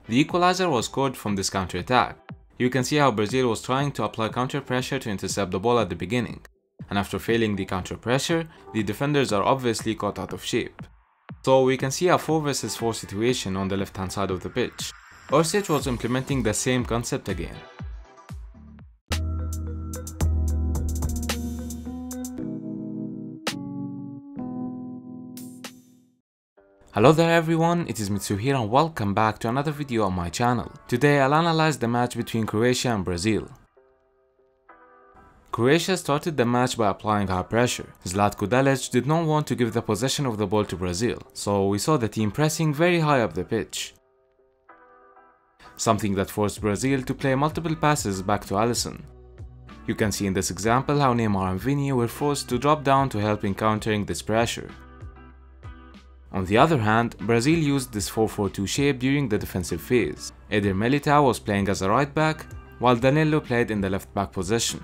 The equalizer was scored from this counter-attack. You can see how Brazil was trying to apply counter pressure to intercept the ball at the beginning, and after failing the counter pressure, the defenders are obviously caught out of shape. So we can see a 4 vs 4 situation on the left hand side of the pitch. Orsic was implementing the same concept again. Hello there everyone, it is Mitsu here and welcome back to another video on my channel. Today I'll analyze the match between Croatia and Brazil. Croatia started the match by applying high pressure. Zlatko Dalic did not want to give the possession of the ball to Brazil, so we saw the team pressing very high up the pitch. Something that forced Brazil to play multiple passes back to Alisson. You can see in this example how Neymar and Vini were forced to drop down to help in countering this pressure. On the other hand, Brazil used this 4-4-2 shape during the defensive phase. Eder Militao was playing as a right back, while Danilo played in the left back position.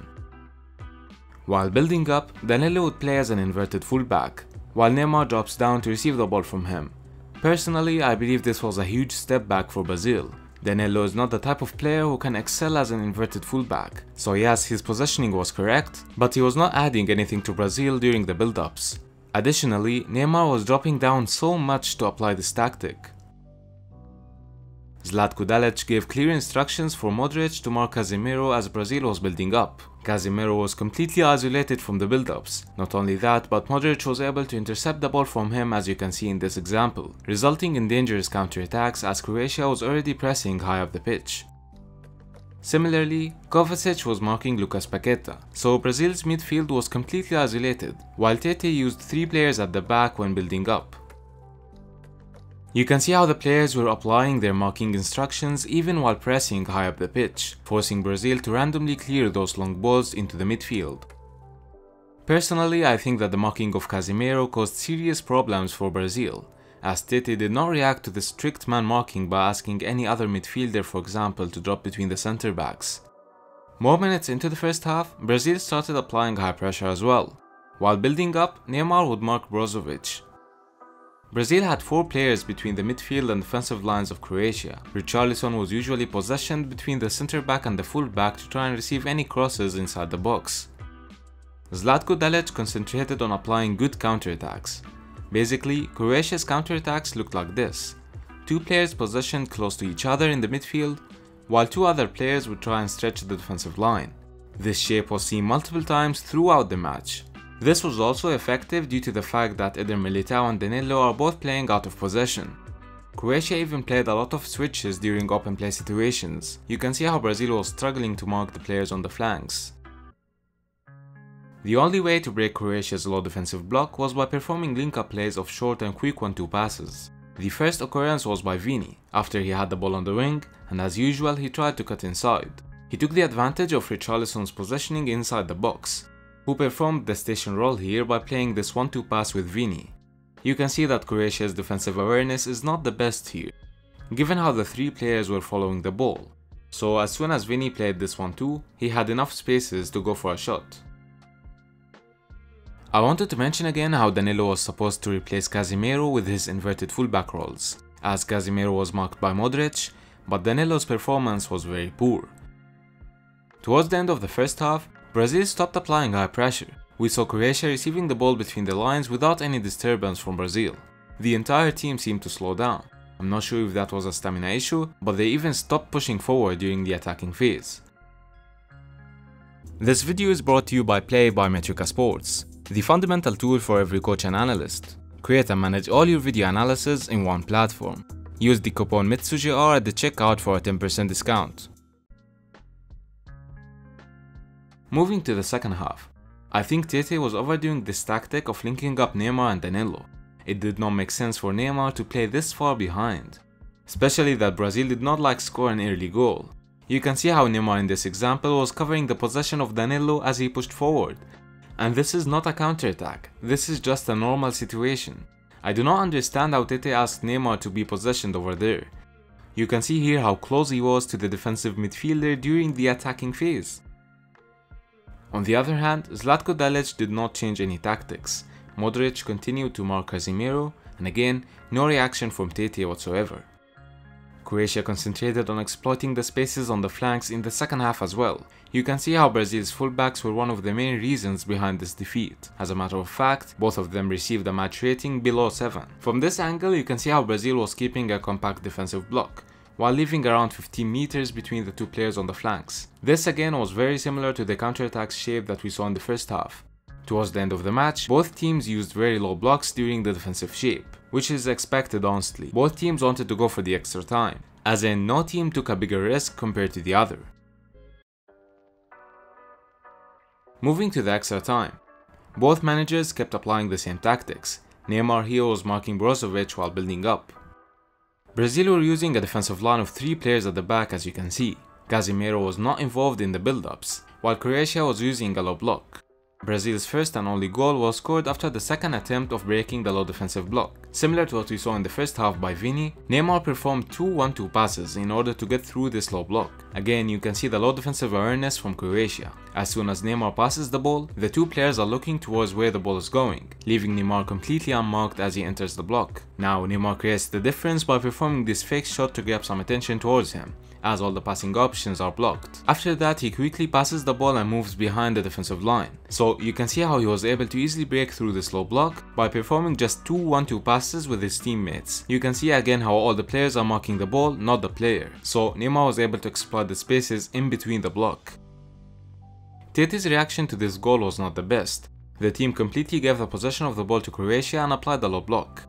While building up, Danilo would play as an inverted fullback, while Neymar drops down to receive the ball from him. Personally, I believe this was a huge step back for Brazil. Danilo is not the type of player who can excel as an inverted fullback, so yes, his positioning was correct, but he was not adding anything to Brazil during the build-ups. Additionally, Neymar was dropping down so much to apply this tactic. Zlatko Dalic gave clear instructions for Modric to mark Casemiro as Brazil was building up. Casemiro was completely isolated from the build-ups. Not only that, but Modric was able to intercept the ball from him as you can see in this example, resulting in dangerous counter-attacks as Croatia was already pressing high up the pitch. Similarly, Kovacic was marking Lucas Paqueta, so Brazil's midfield was completely isolated, while Tete used 3 players at the back when building up. You can see how the players were applying their marking instructions even while pressing high up the pitch, forcing Brazil to randomly clear those long balls into the midfield. Personally, I think that the marking of Casemiro caused serious problems for Brazil, as Tete did not react to the strict man marking by asking any other midfielder, for example, to drop between the center backs. More minutes into the first half, Brazil started applying high pressure as well. While building up, Neymar would mark Brozovic. Brazil had 4 players between the midfield and defensive lines of Croatia. Richarlison was usually positioned between the center back and the full back to try and receive any crosses inside the box. Zlatko Dalic concentrated on applying good counterattacks. Basically, Croatia's counterattacks looked like this. 2 players positioned close to each other in the midfield, while 2 other players would try and stretch the defensive line. This shape was seen multiple times throughout the match. This was also effective due to the fact that Eder Militao and Danilo are both playing out of possession. Croatia even played a lot of switches during open play situations. You can see how Brazil was struggling to mark the players on the flanks. The only way to break Croatia's low defensive block was by performing link-up plays of short and quick 1-2 passes. The first occurrence was by Vini, after he had the ball on the wing, and as usual he tried to cut inside. He took the advantage of Richarlison's positioning inside the box, who performed the station role here by playing this 1-2 pass with Vini. You can see that Croatia's defensive awareness is not the best here, given how the 3 players were following the ball. So as soon as Vini played this 1-2, he had enough spaces to go for a shot. I wanted to mention again how Danilo was supposed to replace Casemiro with his inverted fullback roles, as Casemiro was marked by Modric, but Danilo's performance was very poor. Towards the end of the first half, Brazil stopped applying high pressure. We saw Croatia receiving the ball between the lines without any disturbance from Brazil. The entire team seemed to slow down. I'm not sure if that was a stamina issue, but they even stopped pushing forward during the attacking phase. This video is brought to you by METRICA Sports, the fundamental tool for every coach and analyst. Create and manage all your video analysis in one platform. Use the coupon MITSUGR at the checkout for a 10% discount. Moving to the second half, I think Tete was overdoing this tactic of linking up Neymar and Danilo. It did not make sense for Neymar to play this far behind, especially that Brazil did not score an early goal. You can see how Neymar in this example was covering the possession of Danilo as he pushed forward. And this is not a counter-attack, this is just a normal situation. I do not understand how Tete asked Neymar to be positioned over there. You can see here how close he was to the defensive midfielder during the attacking phase. On the other hand, Zlatko Dalic did not change any tactics. Modric continued to mark Casemiro, and again, no reaction from Tete whatsoever. Croatia concentrated on exploiting the spaces on the flanks in the second half as well. You can see how Brazil's fullbacks were one of the main reasons behind this defeat. As a matter of fact, both of them received a match rating below 7. From this angle, you can see how Brazil was keeping a compact defensive block, while leaving around 15 meters between the two players on the flanks. This again was very similar to the counterattack shape that we saw in the first half. Towards the end of the match, both teams used very low blocks during the defensive shape, which is expected honestly. Both teams wanted to go for the extra time, as in no team took a bigger risk compared to the other. Moving to the extra time, both managers kept applying the same tactics. Neymar here was marking Brozovic while building up. Brazil were using a defensive line of 3 players at the back, as you can see. Casemiro was not involved in the build-ups, while Croatia was using a low block. Brazil's first and only goal was scored after the second attempt of breaking the low defensive block. Similar to what we saw in the first half by Vini, Neymar performed 2 1-2 passes in order to get through this low block. Again, you can see the low defensive awareness from Croatia. As soon as Neymar passes the ball, the two players are looking towards where the ball is going, leaving Neymar completely unmarked as he enters the block. Now, Neymar creates the difference by performing this fake shot to grab some attention towards him, as all the passing options are blocked. After that, he quickly passes the ball and moves behind the defensive line. So you can see how he was able to easily break through this low block by performing just 2 1-2 passes with his teammates. You can see again how all the players are marking the ball, not the player. So Neymar was able to exploit the spaces in between the block. Tete's reaction to this goal was not the best. The team completely gave the possession of the ball to Croatia and applied the low block.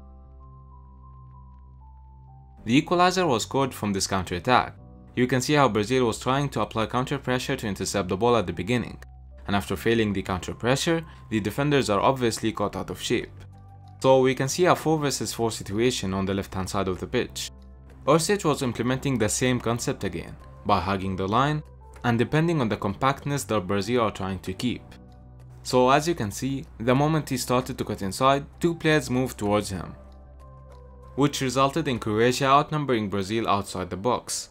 The equalizer was scored from this counter-attack. You can see how Brazil was trying to apply counter pressure to intercept the ball at the beginning, and after failing the counter pressure, the defenders are obviously caught out of shape. So we can see a 4 vs 4 situation on the left hand side of the pitch. Orsic was implementing the same concept again, by hugging the line, and depending on the compactness that Brazil are trying to keep. So as you can see, the moment he started to cut inside, 2 players moved towards him, which resulted in Croatia outnumbering Brazil outside the box.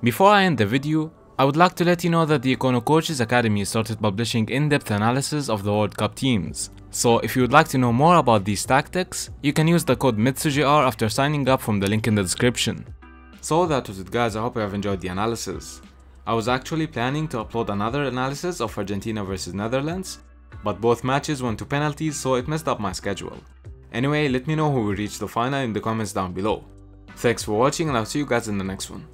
Before I end the video, I would like to let you know that the Ekkono Coaches Academy started publishing in-depth analysis of the World Cup teams. So if you would like to know more about these tactics, you can use the code METRICA after signing up from the link in the description. So that was it guys, I hope you have enjoyed the analysis. I was actually planning to upload another analysis of Argentina vs Netherlands, but both matches went to penalties, so it messed up my schedule. Anyway, let me know who will reach the final in the comments down below. Thanks for watching and I'll see you guys in the next one.